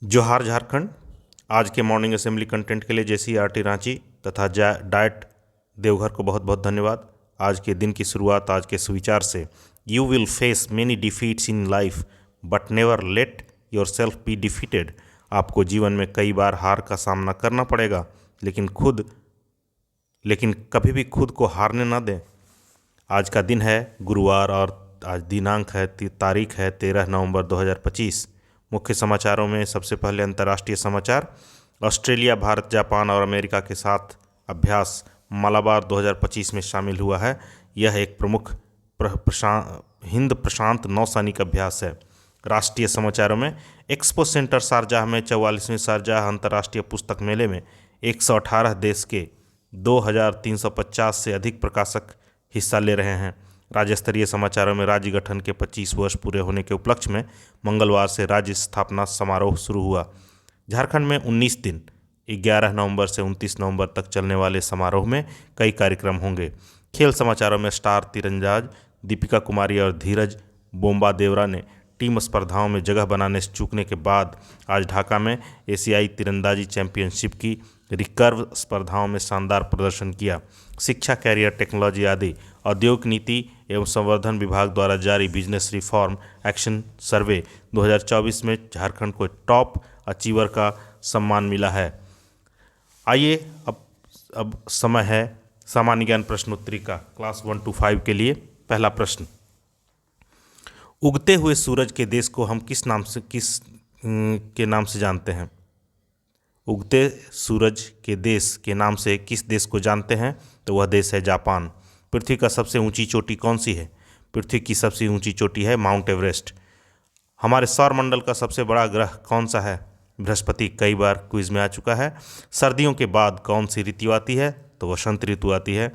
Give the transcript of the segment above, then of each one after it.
जोहार झारखंड। आज के मॉर्निंग असेंबली कंटेंट के लिए जेसीईआरटी रांची तथा डाइट देवघर को बहुत बहुत धन्यवाद। आज के दिन की शुरुआत आज के सुविचार से, you will face many defeats in life but never let your self be defeated. आपको जीवन में कई बार हार का सामना करना पड़ेगा, लेकिन कभी भी खुद को हारने ना दें। आज का दिन है गुरुवार और आज दिनांक है तारीख है 13 नवंबर 2025। मुख्य समाचारों में सबसे पहले अंतर्राष्ट्रीय समाचार। ऑस्ट्रेलिया, भारत, जापान और अमेरिका के साथ अभ्यास मालाबार 2025 में शामिल हुआ है। यह एक प्रमुख हिंद प्रशांत नौसैनिक अभ्यास है। राष्ट्रीय समाचारों में एक्सपो सेंटर शारजाह में 44वें शारजाह अंतर्राष्ट्रीय पुस्तक मेले में 118 देश के 2350 से अधिक प्रकाशक हिस्सा ले रहे हैं। राज्य स्तरीय समाचारों में राज्य गठन के 25 वर्ष पूरे होने के उपलक्ष्य में मंगलवार से राज्य स्थापना समारोह शुरू हुआ। झारखंड में 19 दिन 11 नवंबर से 29 नवंबर तक चलने वाले समारोह में कई कार्यक्रम होंगे। खेल समाचारों में स्टार तीरंदाज दीपिका कुमारी और धीरज बोम्बा देवरा ने टीम स्पर्धाओं में जगह बनाने से चूकने के बाद आज ढाका में एशियाई तीरंदाजी चैंपियनशिप की रिकर्व स्पर्धाओं में शानदार प्रदर्शन किया। शिक्षा, कैरियर, टेक्नोलॉजी आदि औद्योगिक नीति एवं संवर्धन विभाग द्वारा जारी बिजनेस रिफॉर्म एक्शन सर्वे 2024 में झारखंड को टॉप अचीवर का सम्मान मिला है। आइए अब समय है सामान्य ज्ञान प्रश्नोत्तरी का क्लास 1 to 5 के लिए। पहला प्रश्न, उगते हुए सूरज के देश को हम किस नाम से जानते हैं? उगते सूरज के देश के नाम से किस देश को जानते हैं? तो वह देश है जापान। पृथ्वी का सबसे ऊंची चोटी कौन सी है? पृथ्वी की सबसे ऊंची चोटी है माउंट एवरेस्ट। हमारे सौरमंडल का सबसे बड़ा ग्रह कौन सा है? बृहस्पति। कई बार क्विज में आ चुका है। सर्दियों के बाद कौन सी ऋतु आती है? तो वसंत ऋतु आती है।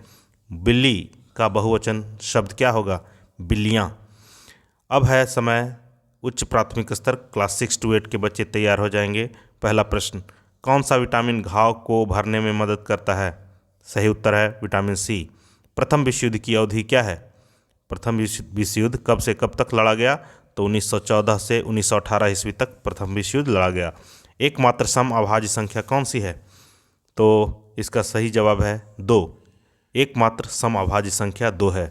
बिल्ली का बहुवचन शब्द क्या होगा? बिल्लियाँ। अब है समय उच्च प्राथमिक स्तर क्लास 6 to 8 के बच्चे तैयार हो जाएंगे। पहला प्रश्न, कौन सा विटामिन घाव को भरने में मदद करता है? सही उत्तर है विटामिन सी। प्रथम विश्व युद्ध की अवधि क्या है? प्रथम विश्व युद्ध कब से कब तक लड़ा गया? तो 1914 से 1918 ईस्वी तक प्रथम विश्व युद्ध लड़ा गया। एकमात्र सम अभाज्य संख्या कौन सी है? तो इसका सही जवाब है 2। एकमात्र सम अभाज्य संख्या 2 है।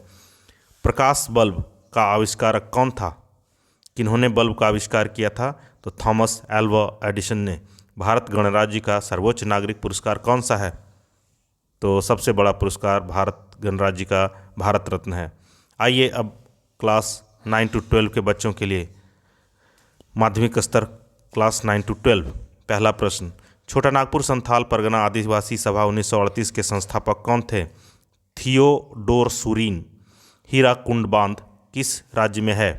प्रकाश बल्ब का आविष्कारक कौन था? किन्होंने बल्ब का आविष्कार किया था? तो थॉमस एल्वा एडिसन ने। भारत गणराज्य का सर्वोच्च नागरिक पुरस्कार कौन सा है? तो सबसे बड़ा पुरस्कार भारत गणराज्य का भारत रत्न है। आइए अब क्लास 9 to 12 के बच्चों के लिए माध्यमिक स्तर क्लास 9 to 12। पहला प्रश्न, छोटा नागपुर संथाल परगना आदिवासी सभा 1938 के संस्थापक कौन थे? थियोडोर सूरीन। हीराकुंड बांध किस राज्य में है?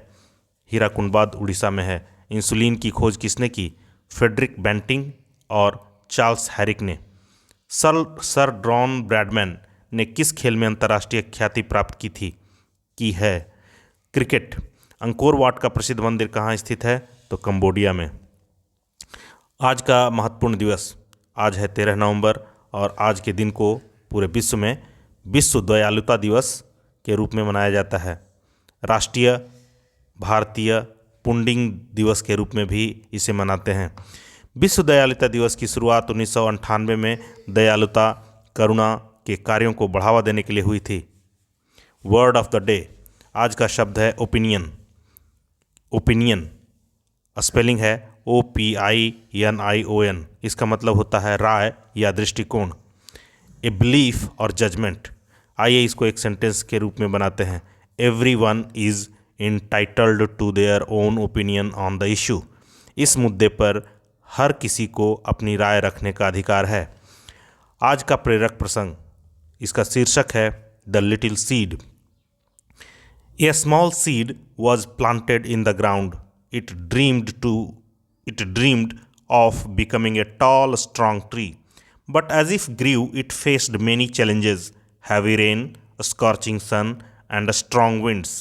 हीराकुंड बांध उड़ीसा में है। इंसुलिन की खोज किसने की? फ्रेडरिक बेंटिंग और चार्ल्स हैरिक ने। सर ड्रॉन ब्रैडमैन ने किस खेल में अंतर्राष्ट्रीय ख्याति प्राप्त की है? क्रिकेट। अंकोर वाट का प्रसिद्ध मंदिर कहाँ स्थित है? तो कंबोडिया में। आज का महत्वपूर्ण दिवस, आज है 13 नवंबर और आज के दिन को पूरे विश्व में विश्व दयालुता दिवस के रूप में मनाया जाता है। राष्ट्रीय भारतीय पुंडिंग दिवस के रूप में भी इसे मनाते हैं। विश्व दयालुता दिवस की शुरुआत 1998 में दयालुता करुणा के कार्यों को बढ़ावा देने के लिए हुई थी। वर्ड ऑफ द डे, आज का शब्द है ओपिनियन। ओपिनियन स्पेलिंग है OPINION। इसका मतलब होता है राय या दृष्टिकोण। ए बिलीफ और जजमेंट, आइए इसको एक सेंटेंस के रूप में बनाते हैं। Everyone is entitled to their own opinion on the issue. इस मुद्दे पर हर किसी को अपनी राय रखने का अधिकार है। आज का प्रेरक प्रसंग, इसका शीर्षक है the little seed. A small seed was planted in the ground. It dreamed of becoming a tall strong tree, but as if grew, it faced many challenges: heavy rain, a scorching sun, and strong winds.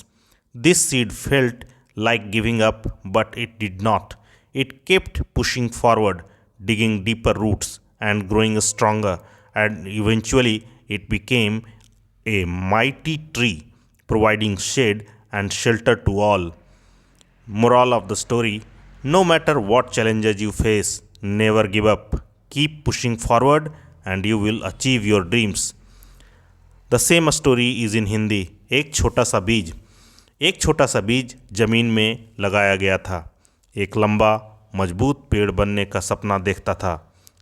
This seed felt like giving up, but it did not. It kept pushing forward, digging deeper roots and growing stronger, and eventually it became a mighty tree, providing shade and shelter to all. Moral of the story: No matter what challenges you face, never give up. Keep pushing forward and you will achieve your dreams. The same story is in Hindi. एक छोटा सा बीज जमीन में लगाया गया था। एक लंबा मजबूत पेड़ बनने का सपना देखता था,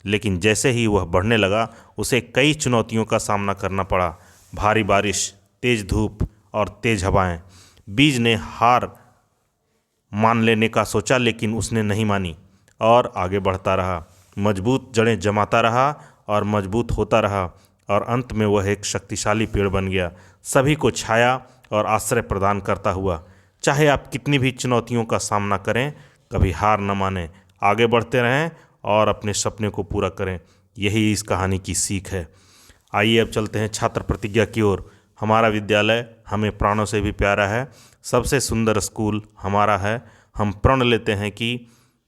लेकिन जैसे ही वह बढ़ने लगा उसे कई चुनौतियों का सामना करना पड़ा। भारी बारिश, तेज धूप और तेज हवाएं। बीज ने हार मान लेने का सोचा, लेकिन उसने नहीं मानी और आगे बढ़ता रहा। मजबूत जड़ें जमाता रहा और मजबूत होता रहा और अंत में वह एक शक्तिशाली पेड़ बन गया, सभी को छाया और आश्रय प्रदान करता हुआ। चाहे आप कितनी भी चुनौतियों का सामना करें, कभी हार न मानें, आगे बढ़ते रहें और अपने सपने को पूरा करें। यही इस कहानी की सीख है। आइए अब चलते हैं छात्र प्रतिज्ञा की ओर। हमारा विद्यालय हमें प्राणों से भी प्यारा है, सबसे सुंदर स्कूल हमारा है। हम प्रण लेते हैं कि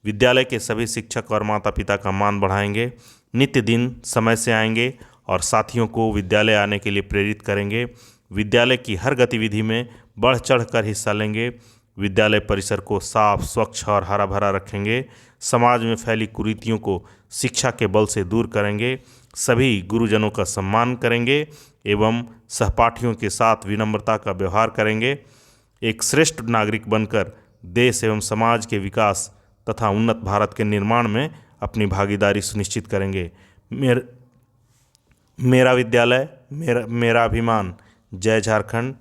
विद्यालय के सभी शिक्षक और माता पिता का मान बढ़ाएंगे, नित्य दिन समय से आएंगे और साथियों को विद्यालय आने के लिए प्रेरित करेंगे। विद्यालय की हर गतिविधि में बढ़ चढ़ कर हिस्सा लेंगे। विद्यालय परिसर को साफ, स्वच्छ और हरा भरा रखेंगे। समाज में फैली कुरीतियों को शिक्षा के बल से दूर करेंगे। सभी गुरुजनों का सम्मान करेंगे एवं सहपाठियों के साथ विनम्रता का व्यवहार करेंगे। एक श्रेष्ठ नागरिक बनकर देश एवं समाज के विकास तथा उन्नत भारत के निर्माण में अपनी भागीदारी सुनिश्चित करेंगे। मेरा विद्यालय, मेरा अभिमान। जय झारखंड।